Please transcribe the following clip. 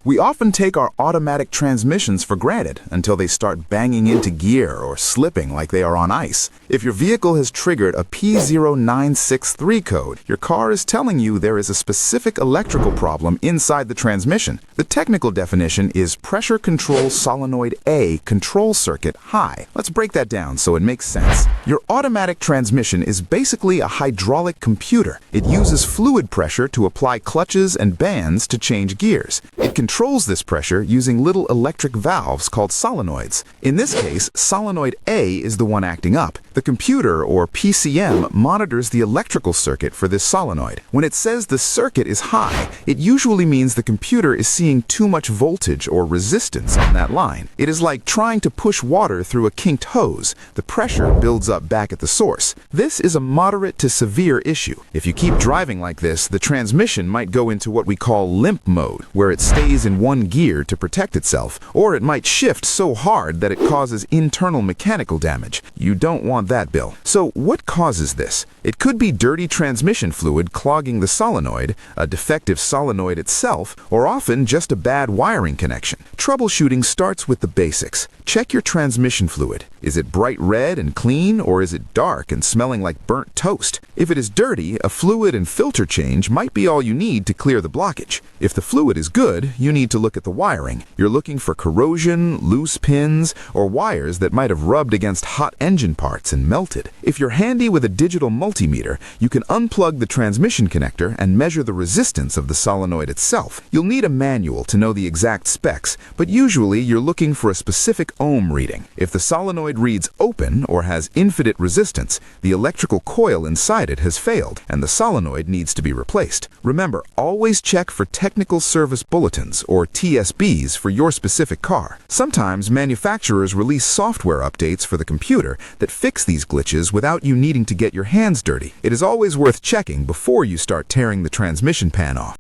We often take our automatic transmissions for granted until they start banging into gear or slipping like they are on ice. If your vehicle has triggered a P0963 code, your car is telling you there is a specific electrical problem inside the transmission. The technical definition is pressure control solenoid A control circuit high. Let's break that down so it makes sense. Your automatic transmission is basically a hydraulic computer. It uses fluid pressure to apply clutches and bands to change gears. It controls this pressure using little electric valves called solenoids. In this case, solenoid A is the one acting up. The computer, or PCM, monitors the electrical circuit for this solenoid. When it says the circuit is high, it usually means the computer is seeing too much voltage or resistance on that line. It is like trying to push water through a kinked hose. The pressure builds up back at the source. This is a moderate to severe issue. If you keep driving like this, the transmission might go into what we call limp mode, where it stays in one gear to protect itself, or it might shift so hard that it causes internal mechanical damage. You don't want that, Bill. So what causes this? It could be dirty transmission fluid clogging the solenoid, a defective solenoid itself, or often just a bad wiring connection. Troubleshooting starts with the basics. Check your transmission fluid. Is it bright red and clean, or is it dark and smelling like burnt toast? If it is dirty, a fluid and filter change might be all you need to clear the blockage. If the fluid is good, you need to look at the wiring. You're looking for corrosion, loose pins, or wires that might have rubbed against hot engine parts and melted. If you're handy with a digital multimeter, you can unplug the transmission connector and measure the resistance of the solenoid itself. You'll need a manual to know the exact specs, but usually you're looking for a specific ohm reading. If the solenoid reads open or has infinite resistance, the electrical coil inside it has failed, and the solenoid needs to be replaced. Remember, always check for technical service bulletins, or TSBs, for your specific car. Sometimes manufacturers release software updates for the computer that fix these glitches without you needing to get your hands dirty. It is always worth checking before you start tearing the transmission pan off.